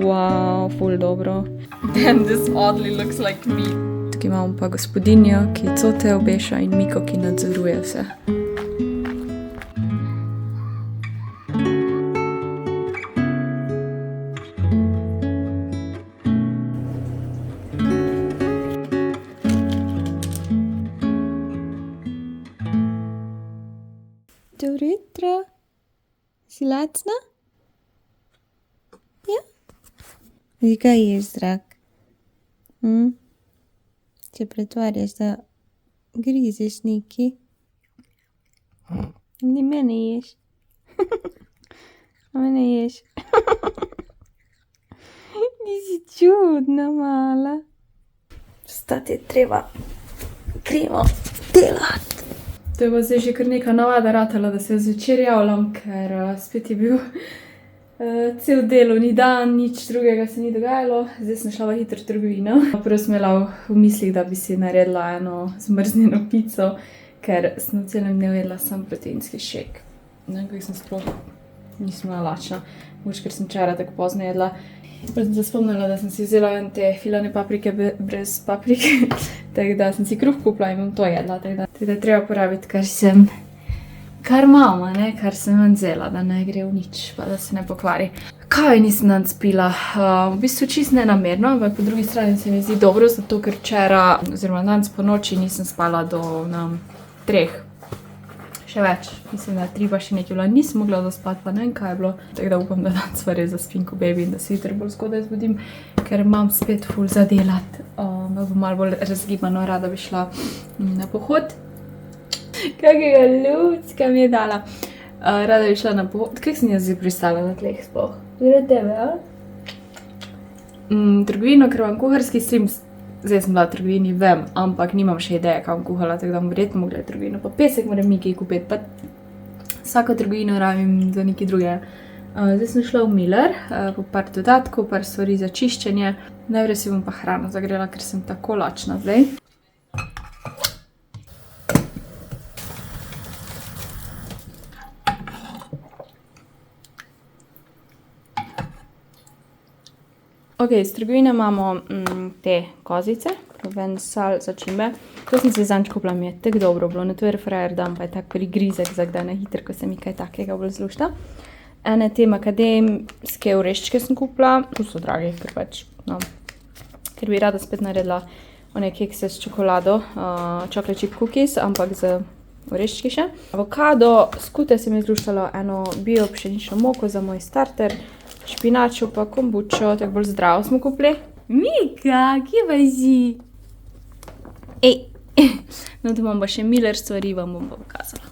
Wow, ful dobro. And this oddly looks like me. Tukaj imamo pa gospodinjo, ki cote obeša in Miko, ki nadzoruje vse. Dobro jutro. Si lacna? Ja? Zdaj, kaj ješ, drag? Če pretvarjaš, da grizeš neki. Ni mene ješ. Mene ješ. Ti si čudna, mala. Vstati je treba krivo delati. To je pa zdaj že kar neka navada ratala, da se zvečer javljam, ker spet je bil cel delovni dan, nič drugega se ni dogajalo. Zdaj sem šla v hitro trgovino. Prvo sem imela v mislih, da bi si naredila eno zmrznjeno pico, ker sem v celem dnevu jedla sam proteinski šek. Ne vem, kako sem sploh nisem bila lačna. Mogoče, ker sem včeraj tako pozno jedla. Potem sem se spomnila, da sem si vzela te filane paprike brez paprike. Tako da sem si kruh kupila in bom to jedla. Tako da treba porabiti, kar imamo, kar sem vam vzela, da ne gre v nič, pa da se ne pokvari. Kaj nisem dan spila? V bistvu čist nenamerno, ampak po drugi strani se mi zdi dobro, zato ker včeraj, oziroma danes po noči nisem spala do 3. Še več. Mislim, da 3 pa še nekaj bila. Nisem mogla zaspati, pa ne vem, kaj je bilo. Tako da upam, da danes pa res zaspim ko baby in da se jutri bolj zgodaj zbudim, ker imam spet ful za delati. Da bom malo bolj razgibano, rada bi šla na pohod. Kakega lucka mi je dala. Rada bi šla na pohod. Kako sem jaz zdaj pristala na tleh sploh? Zdaj tebe, ja? Trgovino, ker imam kuharski stream. Zdaj sem bila v trgovini, vem, ampak nimam še ideje, kaj bom kuhala, tako da bom verjetno mogla v trgovino. Pa pesek moram Miki kupiti, pa vsako trgovino rabim za nekaj druge. Zdaj sem šla v Miller, po par dodatkov, par stvari za čiščenje. Najprej si bom pa hrano zagrela, ker sem tako lačna zdaj. Ok, iz trgovine imamo te kozice, ven sal začimbe. To sem se zanč kupila, mi je tako dobro bilo, na to je frajer dam, pa je tak prigrizek za kdaj na hitro, ko se mi kaj takega bolj zlušta. Ene te makademske oreščke sem kupila, tu so dragi, ker pač, ker bi rada spet naredila one kekse s čokolado, chocolate chip cookies, ampak z oreščki še. Avokado, skute se mi je zluštalo eno bio pšenično moko za moj starter, špinačo pa kombučo, tako bolj zdravo smo kupili. Mika, kje pa si? Ej, no tu imam pa še Miller stvari, vam bom pa pokazala.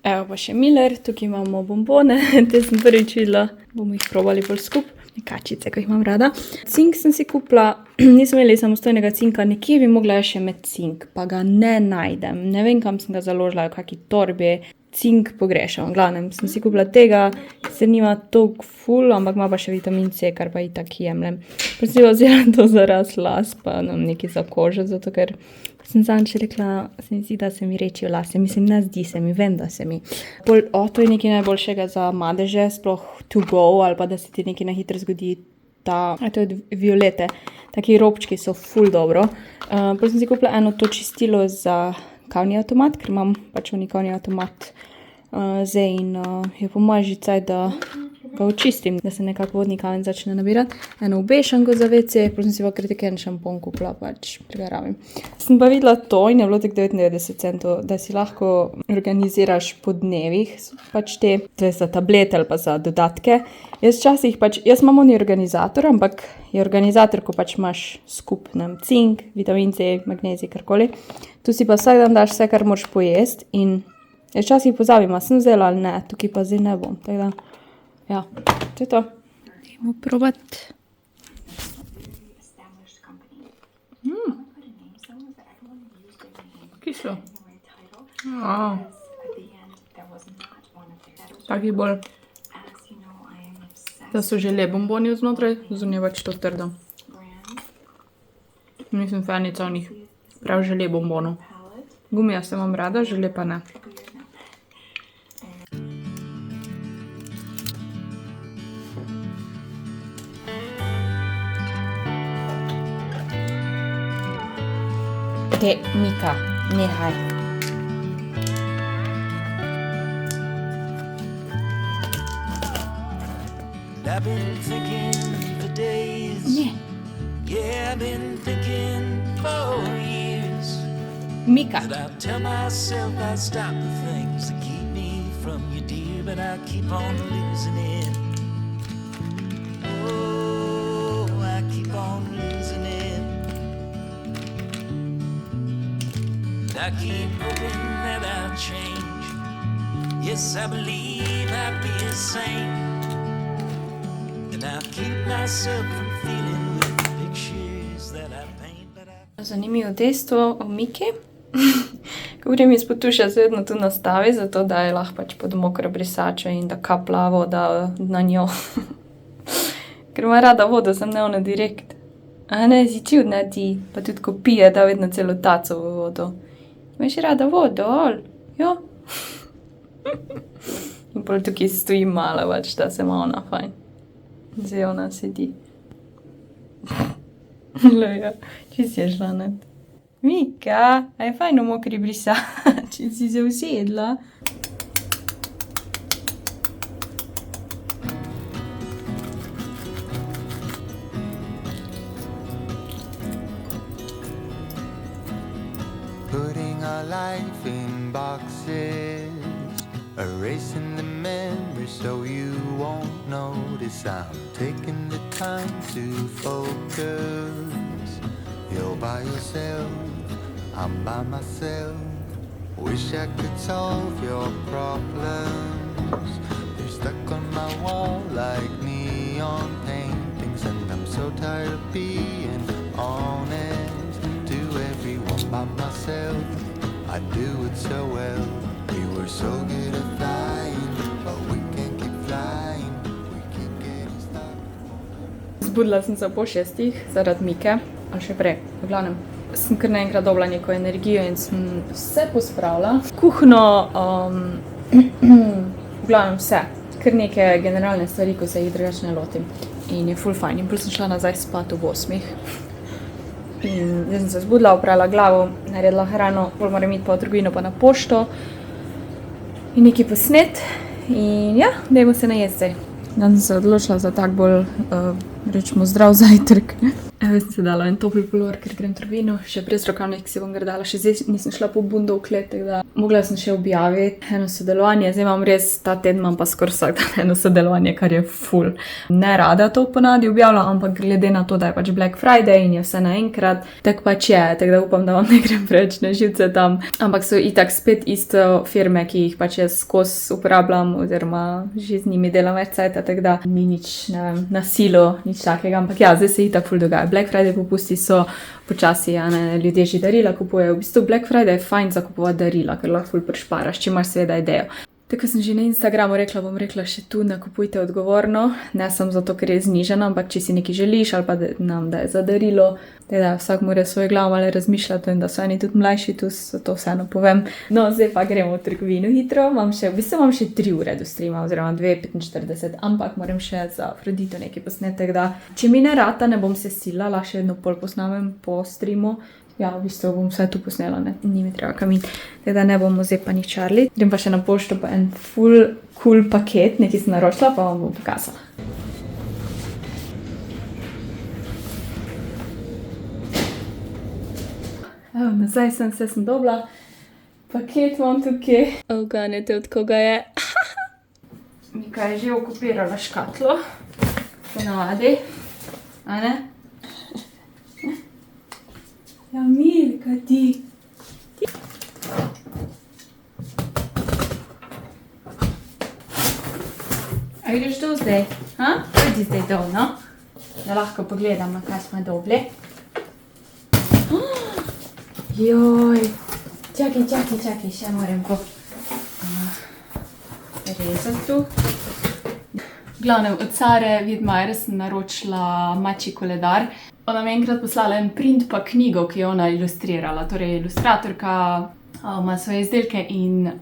Evo pa še Miller, tukaj imamo bombone, te sem prvič videla, bomo jih probali bolj skup. Kačice, ko jih imam rada. Cink sem si kupila, nisem imeli samostojnega cinka, nekje bi mogla še med cink, pa ga ne najdem. Ne vem, kam sem ga založila, v kaki torbi. Cink pogrešam, v glavnem sem si kupila tega, se nima toliko ful, ampak ima pa še vitamin C, kar pa itak jemljem. Pa si vzela to za raz las, pa nekaj za kožo, zato ker sem zanč rekla, se mi zdi, da se mi rečijo lase. Mislim, ne zdi se mi, vem, da se mi. To je nekaj najboljšega za madeže, sploh to go, ali pa da se ti nekaj na hitro zgodi. To je od Violete. Taki robčki so ful dobro. Potem sem si kupila eno to čistilo za kavni avtomat, ker imam pač oni kavni avtomat zdaj in je po moje že cajt, da ga očistim, da se nekako vodni kaven začne nabirati. Eno obešanko za WC, potem sem si pa kritiken šampon kupila, pač ga rabim. Sem pa videla to in je bilo tak 99 centov, da si lahko organiziraš po dnevih, pač te za tablete ali pa za dodatke. Jaz imam oni organizator, ampak je organizator, ko pač imaš skupnem cink, vitamin C, magnezij, karkoli. Tu si pa vsak dan daš vse, kar moraš pojesti in jaz včasih pozabim, a sem vzela ali ne, tukaj pa zdaj ne bom, tako da, ja, to je to. Dajmo probati. Kislo. Taki bolj, da so žele bomboni vznotraj, zunaj pač to trdo. Nisem fanica onih prav žele bombonov. Gumija se imam rada, žele pa ne. Te, Mika, nehaj. I've been thinking for days. Ne. Yeah, I've been thinking for years. Mika. That I'll tell myself I'll stop the things that keep me from you, dear, but I keep on losing it. Oh, I keep on losing it. I keep hoping that I'll change. Yes, I believe I'll be a saint. And I'll keep myself from feeling with the pictures that I paint, but I... Zanimivo dejstvo o Miki. Ko grem izpod tuša, se vedno tu nastavi, zato da je lahko pač pod mokro brisačo in da kapla voda na njo. Ker ima rada vodo, sem ne ona direkt. A ne, si čudna ti, pa tudi ko pije, da vedno celo taco v vodo. Imaš rada vodo, ol? Jo? In pol tukaj stoji mala, pač, da se ima ona fajn. Zdaj ona sedi. Leja, čist je žlanet. Mika, a je fajn v mokri brisači, si se usedla? Putting our life in boxes, erasing the memories so you won't notice. I'm taking the time to focus. You're by yourself, I'm by myself. Wish I could solve your problems. They're stuck on my wall like neon paintings, and I'm so tired of being honest to everyone by myself. I do it so well. We were so good at flying, but we can't keep flying. We keep getting stuck. Zbudila sem se po 6 zaradi Mike, ali še prej, v glavnem. Sem kar naenkrat dobila neko energijo in sem vse pospravila. Kuhno, v glavnem vse. Kar neke generalne stvari, ko se jih drugače ne lotim. In je ful fajn. In pol sem šla nazaj spat ob 8. In zdaj sem se zbudila, oprala glavo, naredila hrano, pol moram iti pa v trgovino pa na pošto. In nekaj posnet. In ja, dajmo se najesti zdaj. Dan sem se odločila za tak bolj, rečemo, zdrav zajtrk. Evo sem se dala en topli pulover, ker grem v trgovino. Še brez rokavnih, ki si bom ga dala. Še zdaj nisem šla po bundo v klet, tako da mogla sem še objaviti eno sodelovanje. Zdaj imam res, ta teden imam pa skoraj vsak dan eno sodelovanje, kar je ful. Ne rada to ponavadi objavljam, ampak glede na to, da je pač Black Friday in je vse naenkrat, tak pač je, tako da upam, da vam ne grem preveč na živce tam. Ampak so itak spet isto firme, ki jih pač jaz skozi uporabljam, oziroma že z njimi delam več cajta, tako da ni nič, ne vem, na silo, nič takega, ampak ja, zdaj se itak ful dogaja. Black Friday popusti so počasi, ljudje že darila kupujejo. V bistvu Black Friday je fajn za kupovati darila, ker lahko ful prišparaš, če imaš seveda idejo. Tako sem že na Instagramu rekla, bom rekla še tu, nakupujte odgovorno. Ne samo zato, ker je znižano, ampak če si nekaj želiš ali pa da je za darilo. Da vsak mora svojo glavo malo razmišljati in da so eni tudi mlajši, tu to vseeno povem. No, zdaj pa gremo v trgovino hitro. V bistvu imam še 3 ure do streama, oziroma 2:45, ampak moram še za Afrodito nekaj posnetek, da če mi ne rata, ne bom se sila, lahko še vedno pol posnamem po streamu. Ja, v bistvu bom vse tu posnela, ne, ni mi treba kam iti, da ne bomo zdaj pa nič čarli. Grem pa še na pošto pa en full cool paket, nekaj sem naročila, pa vam bom pokazala. Evo, nazaj sem dobila. Paket imam tukaj. Uganete, od koga je. Mika je že okupirala škatlo. Ponavadi. A ne? Ja, Milka, ti. A greš to zdaj? Pojdi zdaj dol, no? Da lahko pogledamo, kaj smo dobili. Joj. Čakaj, še moram rezati tu. V glavnem, od Sare Vidmajer sem naročila mačji koledar. Ona mi je enkrat poslala en print pa knjigo, ki je ona ilustrirala. Torej, ilustratorka ima svoje izdelke in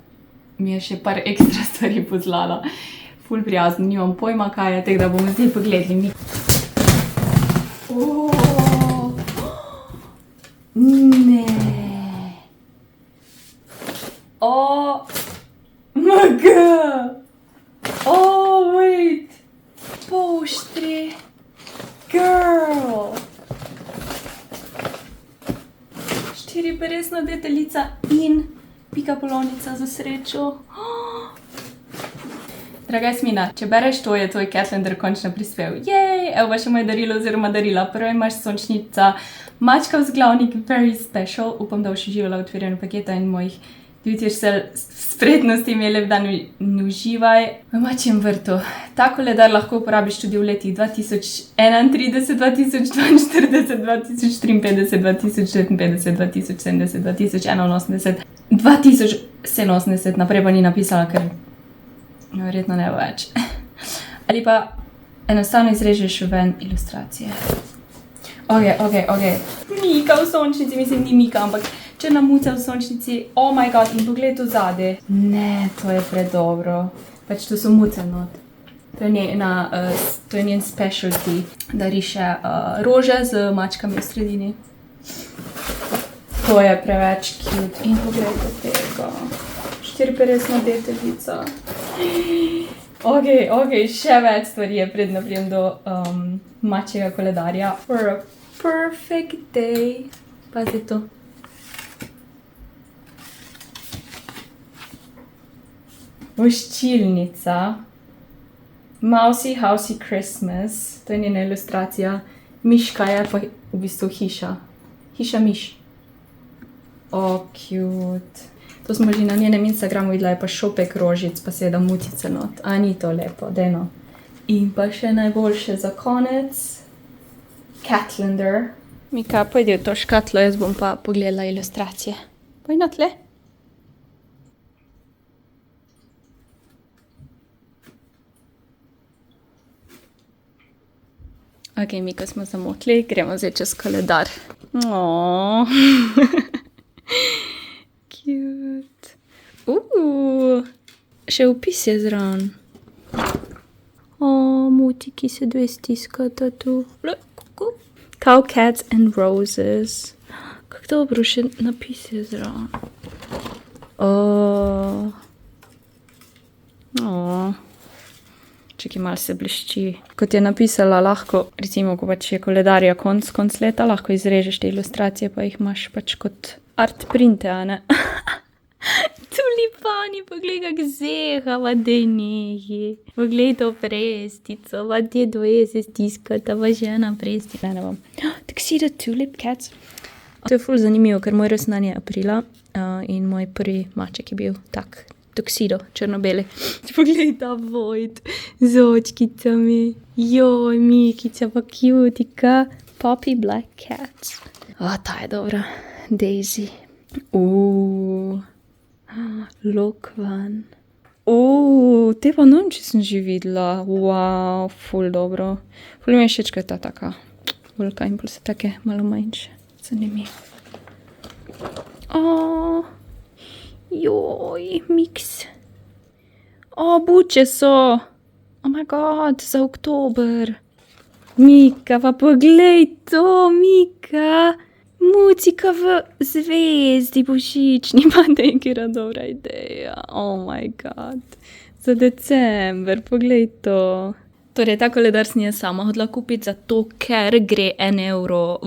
mi je še par ekstra stvari poslala. Ful prijazno, nimam pojma, kaj je, tako da bomo zdaj pogledali. Ne. Poštri. Girl. 4 peresna deteljica in pika polonica za srečo. Draga Jasmina, če bereš to, je tvoj Catlander končno prispel. Jej, evo pa še moje darilo oziroma darila. Prvo imaš sončnica, mačka vzglavnik, very special. Upam, da boš uživala v odpiranju paketa in mojih beauty spretnosti imeli v dan in uživaj. V mačjem vrtu. Ta koledar lahko uporabiš tudi v letih 2031, 2042, 2053, 2059, 2070, 2081, 2087, naprej pa ni napisala, ker verjetno ne bo več. Ali pa enostavno izrežeš ven ilustracije. Ok. Mika v sončnici, mislim, ni Mika, ampak črna muca v sončnici. Oh my god, in pogled v zadnje. Ne, to je predobro. Pač to so muce not. To je njen specialty, da riše rože z mačkami v sredini. To je preveč cute. In poglejte tega. 4-peresna deteljica. Ok, še več stvari je predno prijem do mačjega koledarja. For a perfect day. Pazi to. Voščilnica. Mousy Housey Christmas. To je njena ilustracija. Miška je pa v bistvu hiša. Hiša miš. Oh, cute. To smo že na njenem Instagramu videla, je pa šopek rožic, pa seveda mutice not. A ni to lepo, dajno. In pa še najboljše za konec. Catlander. Mika, pojdi v to škatlo, jaz bom pa pogledala ilustracije. Pojdi na tle. Ok, Mika smo zamotli, gremo zdaj čez koledar. Aww. Cute. Še opis je zraven. Mutiki se dve stiskata tu. Cow, cats and roses. Kako dobro, še napis je zraven. Čekaj, malo se blešči. Kot je napisala, lahko, recimo, ko pač je koledarja konc leta, lahko izrežeš te ilustracije, pa jih imaš pač kot art printe, a ne? Tulipani, poglej, kak zeha, vadej neji. Poglej to prestico, vadej dvoje se stiskata, va žena presti. Ne bom. Tuxedo Tulip Cats. To je ful zanimivo, ker moj rojstni je aprila in moj prvi maček je bil tak. Tuxedo, črno-beli. Poglej ta Void z očkicami. Joj, Mikica pa cutika. Poppy Black Cats. Ta je dobra. Daisy. Lokvan. Te pa ne vem, če sem že videla. Wow, ful dobro. Ful mi je všeč, kaj je ta taka velika in pol se take malo manjše. Zanimivo. Joj, miks. Buče so. Oh my god, za oktober. Mika, pa poglej to, Mika. Mucika v zvezdi božični, pa nekaj dobra ideja. Oh my god. Za december, poglej to. Torej, ta koledar sem jaz sama hodila kupiti, zato ker gre 1 euro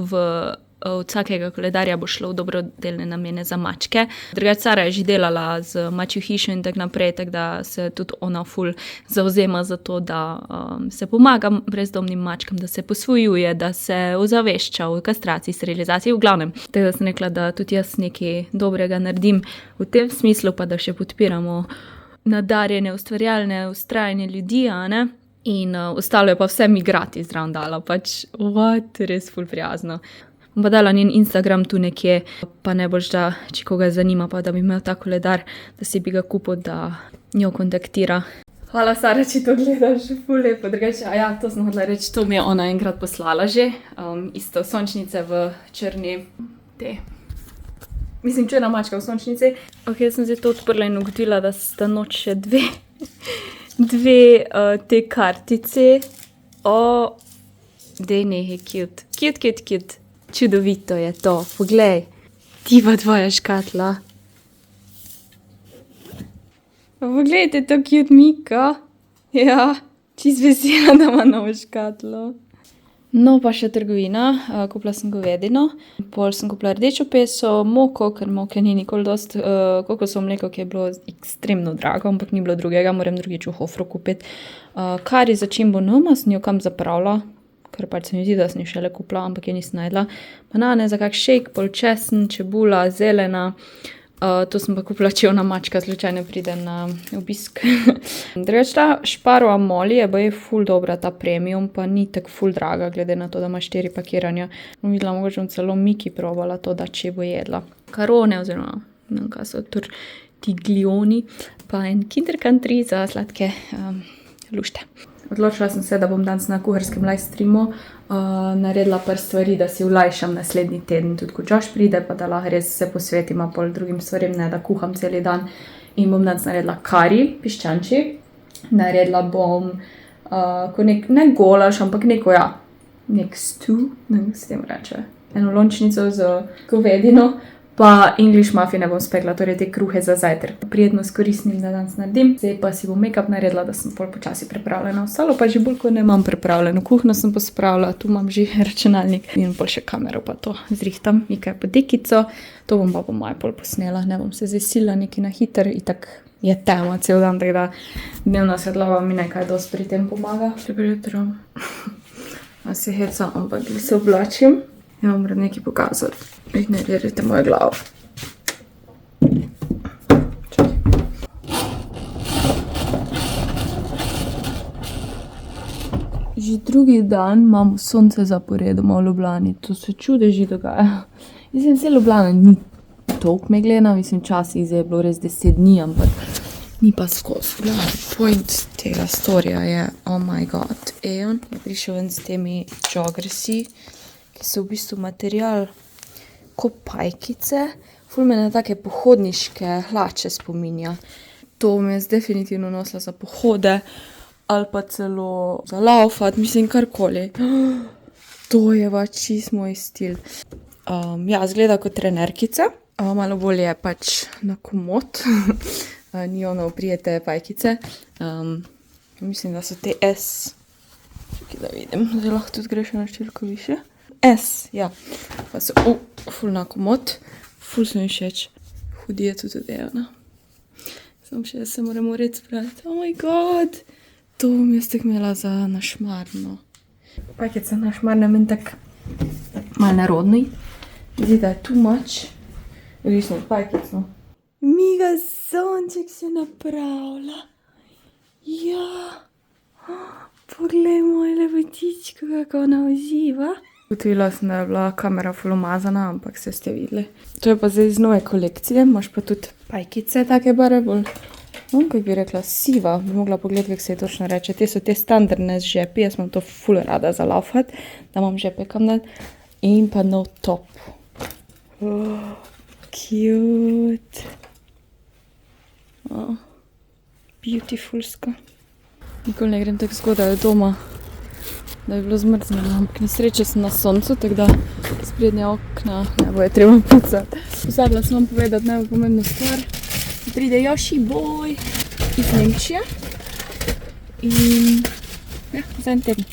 od vsakega koledarja bo šlo v dobrodelne namene za mačke. Drugače, Sara je že delala z mačjo hišo in tako naprej, tako da se tudi ona ful zavzema za to, da se pomaga brezdomnim mačkam, da se posvojuje, da se ozavešča o kastraciji, sterilizaciji, v glavnem. Tako da sem rekla, da tudi jaz nekaj dobrega naredim v tem smislu, pa da še podpiramo nadarjene, ustvarjalne, vztrajne ljudi, a ne? In ostalo je pa vse mi gratis zraven dala, pač res ful prijazno. Bom pa dala njen Instagram tu nekje, pa ne boš, da če koga zanima, pa da bi imel ta koledar, da si bi ga kupil, da njo kontaktira. Hvala, Sara, če to gledaš, ful lepo, drugače. To sem hodila reči, to mi je ona enkrat poslala že, isto sončnice v črni, črna mačka v sončnici. Ok, sem zdaj to odprla in ugotovila, da sta noč še dve te kartice. Dej nekaj cute. Cute. Čudovito je to. Poglej. Ti pa tvoja škatla. Poglejte to cute Mika. Ja, čist vesela, da ima novo škatlo. No, pa še trgovina. Kupila sem govedino, pol sem kupila rdečo peso, moko, ker moke ni nikoli dost, kokosov mleko, ki je bilo ekstremno drago, ampak ni bilo drugega, moram drugič v Hofru kupiti. Kari začimbo nima, sem jo kam zapravila, ker pač se mi zdi, da sem jo šele kupila, ampak je nisem najdla. Banane za kak šejk, pol česen, čebula, zelena. To sem pa kupila, če ona mačka slučajno pride na obisk. Drugač ta šparova moli je baje ful dobra, ta premium, pa ni tako ful draga, glede na to, da ima 4 pakiranja. Bom videla, mogoče bom celo Miki probala to, da če bo jedla. Karone oziroma, ne vem, kaj so tortiglioni, pa en Kinder Country za sladke lušte. Odločila sem se, da bom danes na kuharskem live streamu naredila par stvari, da si olajšam naslednji teden, tudi ko Josh pride, pa da lahko res se posvetim pol drugim stvarem, ne da kuham celi dan. In bom danes naredila kari, piščančji. Naredila bom ne golaž, ampak nek stew, ne vem, se temu reče. Eno lončnico z govedino, pa English muffine bom spekla, torej te kruhe za zajtrk. Prijetno s koristnim, da danes naredim. Zdaj pa si bom make-up naredila, da sem pol počasi pripravljena. Ostalo pa že bolj, ko ne imam pripravljeno. Kuhno sem pospravila, tu imam že računalnik in pol še kamero, pa to zrihtam. Nekaj po dekico, to bom pa po moje pol posnela. Ne bom se zdaj silila nekaj na hiter, itak je tema cel dan, tako da dnevna svetloba mi nekaj dosti pri tem pomaga. Dobro jutro. A se hecam, ampak se oblačim. Ja vam moram nekaj pokazati. Ignorirajte mojo glavo. Že drugi dan imamo sonce zaporedoma v Ljubljani. To se čudeži dogaja. Mislim, se Ljubljana ni toliko meglena, mislim, časih zdaj je bilo res 10 dni, ampak ni pa skozi. Point tega storija je, oh my god, Eon je prišel ven s temi joggersi, ki so v bistvu material kot pajkice. Ful me na take pohodniške hlače spominja. To bom jaz definitivno nosila za pohode ali pa celo za laufat, mislim karkoli. To je pa čist moj stil. Ja, zgleda kot trenerkice. Malo bolj je pač na komod. Ni ono prijete pajkice. Mislim, da so te S. Čekaj, da vidim. Zdaj lahko tudi greš na številko više. S, ja. Pa so ful na komod. Ful so mi všeč. Hudi je tudi odejona. Samo še se moram ured spraviti. Oh my god! To bom jaz tako imela za našmarno. Pajkice našmarne meni tak malo nerodni. Zdi, da je too much. Odvisno od pajkic, no. Miga sonček se napravlja. Ja. Poglej moje lepotičko, kako ona uživa. Ugotovila sem, da je bila kamera ful umazana, ampak se ste videli. To je pa zdaj iz nove kolekcije, imaš pa tudi pajkice, take bare bolj, kako bi rekla, siva. Bi mogla pogledati, kako se je točno reče. Te so te standardne z žepi, jaz imam to ful rada za laufat, da imam žepe kam dati. In pa nov top. Oh, cute. Oh, beautifulsko. Nikoli ne grem tako zgodaj od doma, da je bilo zmrznjeno, ampak na srečo sem na soncu, tako da sprednje okna ne bo je treba pucati. Pozabila sem vam povedati najpomembno stvar. Pride Yoshi Boy iz Nemčije in ja, za en teden.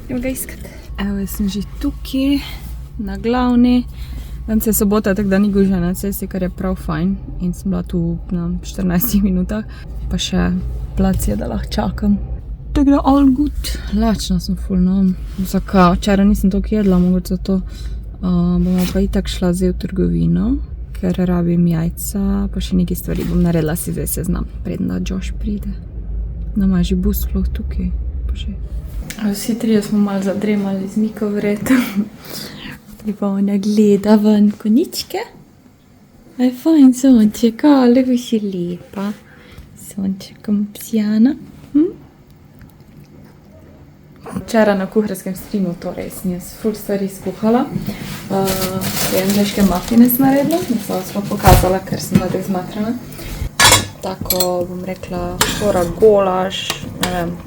Idemo ga iskati. Evo, jaz sem že tukaj, na glavni. Danes je sobota, tako da ni gužva na cesti, kar je prav fajn. In sem bila tu na 14 minutah, pa še plac je, da lahko čakam. Tako da all good. Lačna sem ful, no. Zakaj? Včeraj nisem toliko jedla, mogoče zato. Bomo pa itak šla zdaj v trgovino, ker rabim jajca, pa še nekaj stvari. Bom naredila si zdaj seznam, preden da Josh pride. Nama je že bus sploh tukaj. Pa še. Vsi trije smo malo zadremali z Miko vretu. Pa ona gleda ven koničke. Aj fajn sonček, lepo si lepa. Sončekom psjana. Včeraj na kuharskem streamu, torej sem jaz ful stvari skuhala. Angleške muffine sem naredila, da sem pokazala, ker sem bila tako zmatrana. Tako, bom rekla, skora golaž, ne vem,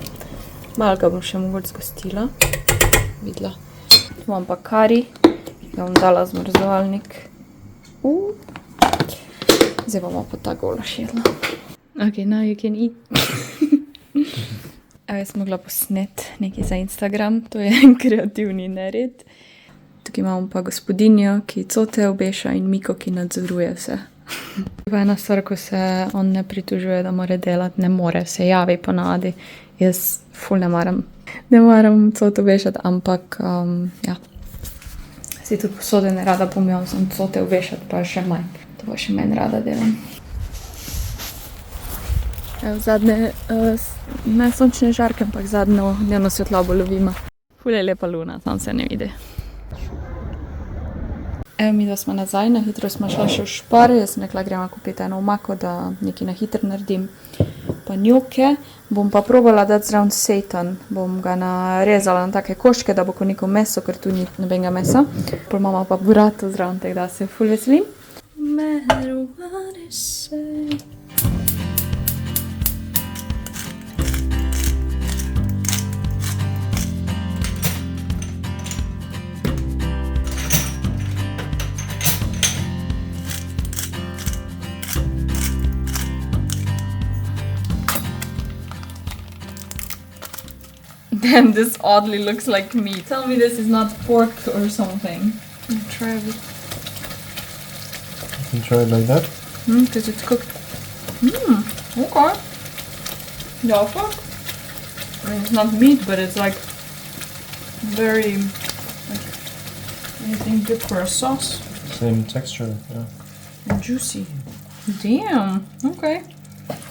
malo ga bom še mogoče zgostila. Videla. Tu imam pa kari, ki ga bom dala zmrzovalnik. Zdaj bomo pa ta golaž jedla. Ok, now you can eat. Jaz sem mogla posnet nekaj za Instagram, to je en kreativni nered. Tukaj imamo pa gospodinjo, ki cote obeša in Miko, ki nadzoruje vse. Pa ena stvar, ko se on ne pritožuje, da mora delati, ne more, se javi ponavadi. Jaz ful ne maram cote obešati, ampak ja. Si tudi posode ne rada pomijam, sem cote obešati, pa še manj. To pa še manj rada delam. Evo, zadnje, ne sončne žarke, ampak zadnjo dnevno svetlobo lovimo. Ful je lepa luna, tam se ne vidi. Evo, mi da smo nazaj, na hitro smo šla še v Špar, jaz sem rekla, gremo kupiti eno omako, da nekaj na hitro naredim. Pa njoke, bom pa probala dati zraven seitan, bom ga narezala na take koščke, da bo kot neko meso, ker tu ni nobenega mesa. Pol imamo pa burato zraven, tako da se ful veselim. Matter what I say. Damn, this oddly looks like meat. Tell me this is not pork or something. Try a bit. You can try it like that. Because it's cooked. Okay. Yeah, fuck. I mean, it's not meat, but it's like very, like, anything good for a sauce. Same texture, yeah. And juicy. Damn. Okay.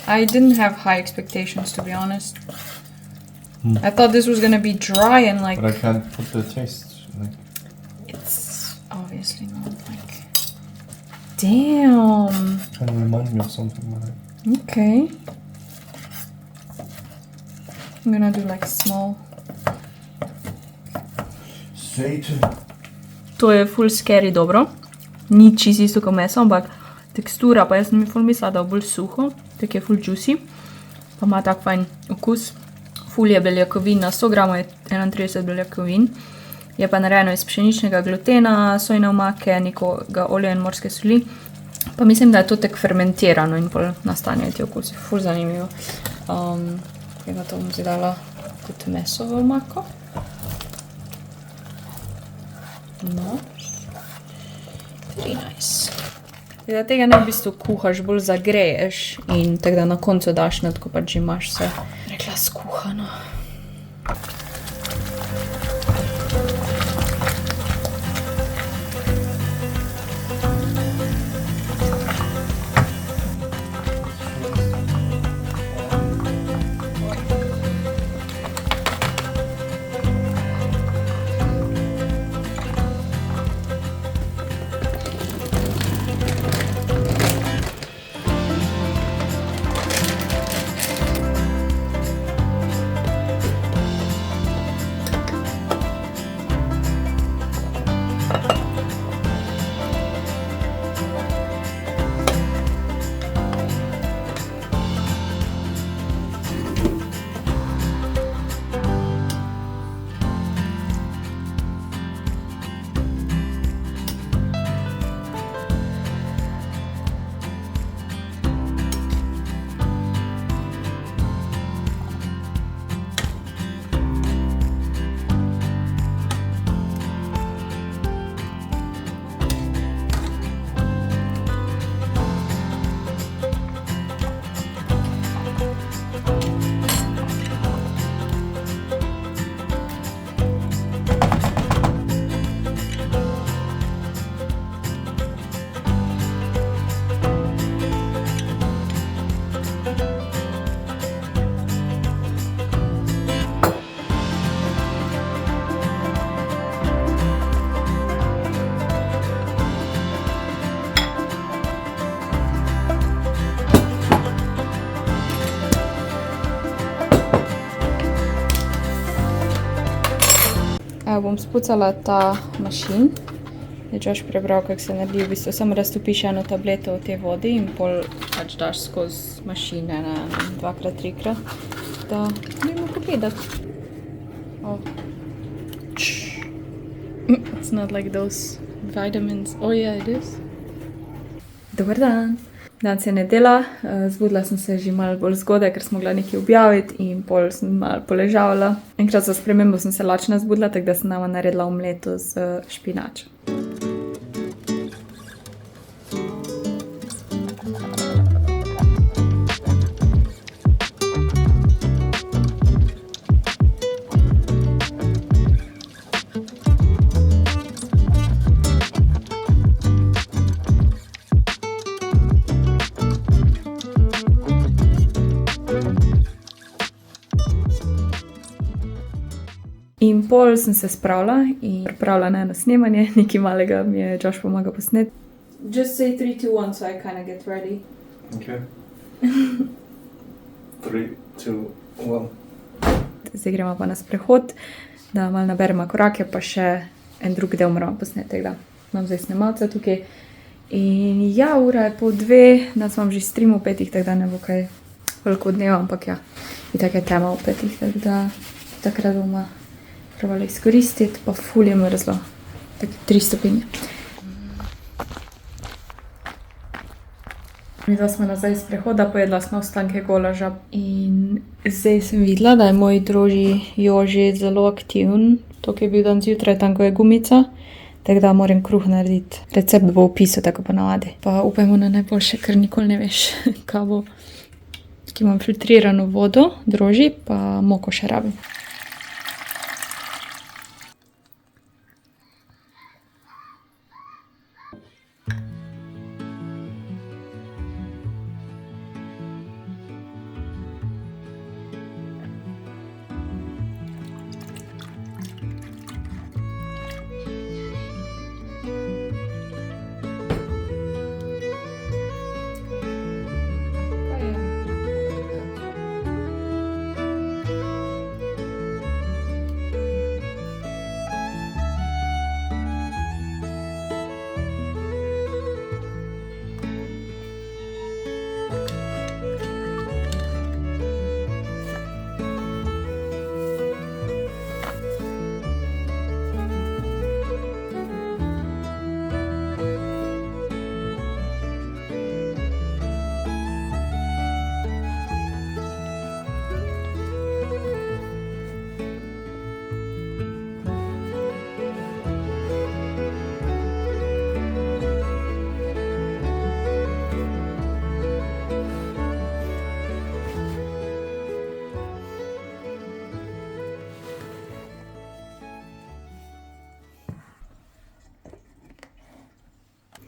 I didn't have high expectations, to be honest. I thought this was gonna be dry and like... But I can't put the taste, like... It's obviously not like... Damn! Kind of remind me of something, but Okay. I'm gonna do like small... Satan. To je full scary dobro. Ni čisto isto kot meso, ampak tekstura, pa jaz sem mi ful mislila, da bo bolj suho. Tak je full juicy. Pa ima tak fajn okus. Ful je beljakovin, na 100 gramov je 31 beljakovin. Je pa narejeno iz pšeničnega glutena, sojne omake, nekega olja in morske soli. Pa mislim, da je to tek fermentirano in pol nastanejo ti okusi. Ful zanimivo. Tega to bom zdaj dala tudi meso v omako. No. 13. Da tega ne v bistvu kuhaš, bolj zagreješ in tako da na koncu daš nad, ko pač že imaš vse rekla skuhano. Bom spucala ta mašin. Če boš prebral, kako se naredi, v bistvu samo raztopiš eno tableto v tej vodi in pol pač daš skozi mašine na 2x3x, da bomo pogledati. Oh. It's not like those vitamins. Oh yeah, it is. Dobar dan. Dan se ne dela, zbudila sem se že malo bolj zgodaj, ker smo mogla nekaj objaviti in pol sem malo poležavala. Enkrat za spremembo sem se lačna zbudila, tako da sem nama naredila omleto z špinačo. In pol sem se spravila in pripravila na eno snemanje, nekaj malega mi je Josh pomagal posneti. Just say 3, 2, 1 so I kind of get ready. Okay. 3, 2, 1. Zdaj gremo pa na sprehod, da malo naberemo korake, pa še en drug del moramo posneti, tako da imam zdaj snemalca tukaj. In ja, ura je 1:30, danes imam že stream v 5, tako da ne bo kaj veliko dneva, ampak ja, itak je tema v 5, tako da takrat bomo probali izkoristiti, pa ful je mrzlo, tako 3 stopinje. Midva smo nazaj iz prehoda, pojedla smo ostanke golaža in zdaj sem videla, da je moj drožji Joži zelo aktiven. To, ki je bil dan zjutraj, tam, ko je gumica, tako da moram kruh narediti. Recept bo v opisu, tako ponavadi. Pa upajmo na najboljše, ker nikoli ne veš, kaj bo. Tukaj imam filtrirano vodo, drožji, pa moko še rabim.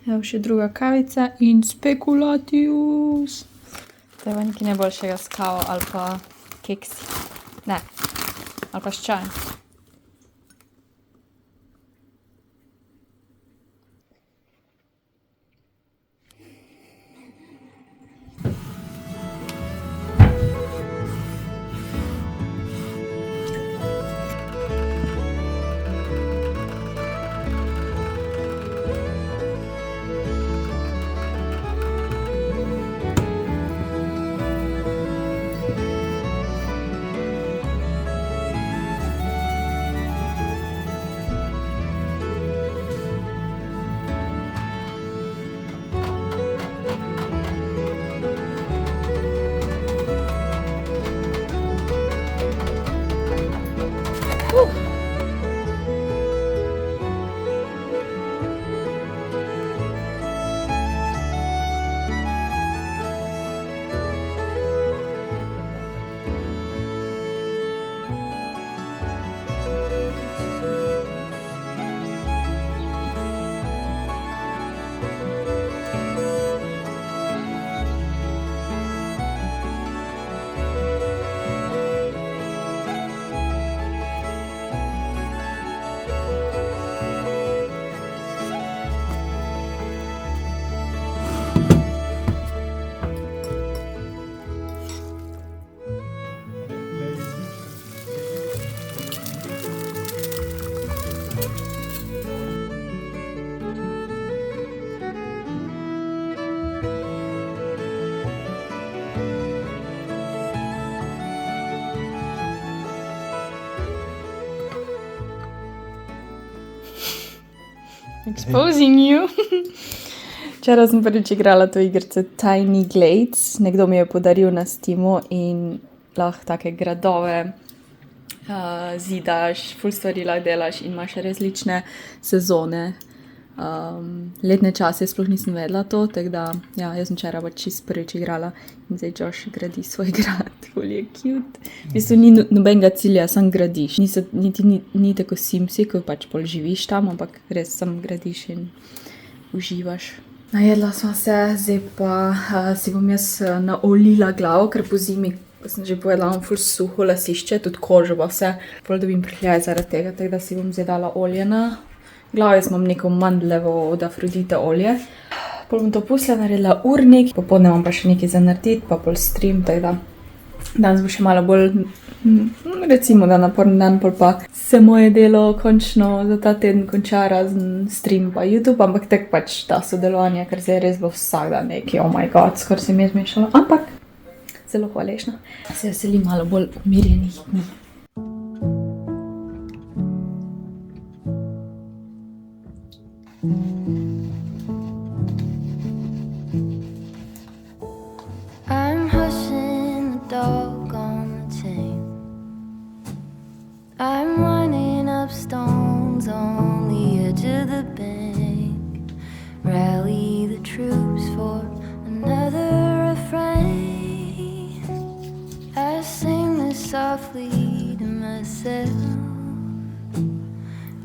Evo še druga kavica in spekulatius. To je pa nekaj najboljšega s kavo ali pa keksi. Ne, ali pa s čajem. Exposing you. Včeraj sem prvič igrala to igrico Tiny Glades, nekdo mi je podaril na Steamu in lahko take gradove zidaš, ful stvari lahko delaš in imaš različne sezone. Letne čase sploh nisem vedela to, tako da ja, jaz sem včeraj pač čisto prvič igrala in zdaj Josh gradi svoj grad, ful je cute. V bistvu ni nobenega cilja, sam gradiš. Ni tako Simsi, ko pač pol živiš tam, ampak res sam gradiš in uživaš. Najedla sva se, zdaj pa si bom jaz naolila glavo, ker po zimi, ko sem že povedala, imam ful suho lasišče, tudi kožo pa vse, pol dobim prhljaj zaradi tega, tako da si bom zdaj dala olje na glavo. Jaz imam neko mandljevo od Afrodite olje. Pol bom to pustila, naredila urnik, popoldne imam pa še nekaj za narediti, pa pol stream, tako da danes bo še malo bolj, recimo da naporen dan, pol pa se moje delo končno za ta teden konča, razen stream pa YouTube, ampak tek pač ta sodelovanje, ker zdaj res bo vsak dan neki, oh my god, skoraj se mi je zmešalo, ampak zelo hvaležna. Se veselim malo bolj umirjenih dni. I'm hushing the dog on the chain. I'm running up stones on the edge of the bank. Rally the troops for another refrain. I sing this softly to myself.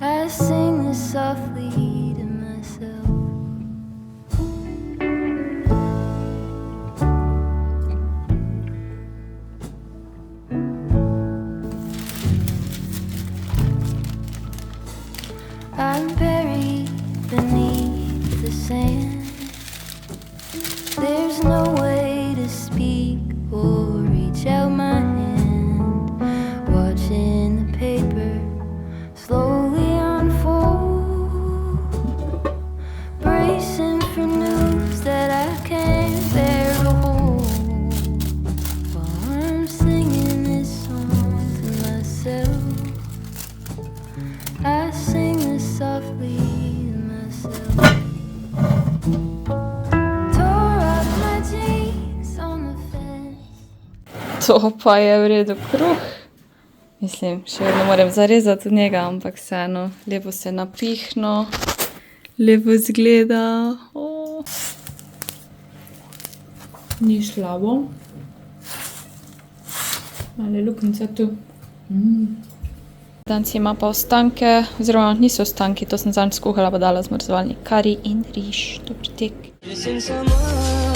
I sing this softly to myself. I'm buried beneath the sand. There's no way to speak or reach out my hand. Watching the paper slowly unfold. Bracing for news that I can't bear to hold. While I'm singing this song to myself, I sing this softly to myself. Tore up my jeans on the fence. To pa je v redu kruh. Mislim, še vedno moram zarezati od njega, ampak vseeno, lepo se napihno, lepo izgleda. Ni slabo. Male luknjice tu. Danes ima pa ostanke, oziroma niso ostanki, to sem zanj skuhala, pa dala zmrzovalnik kari in riž. Dober tek. Missing someone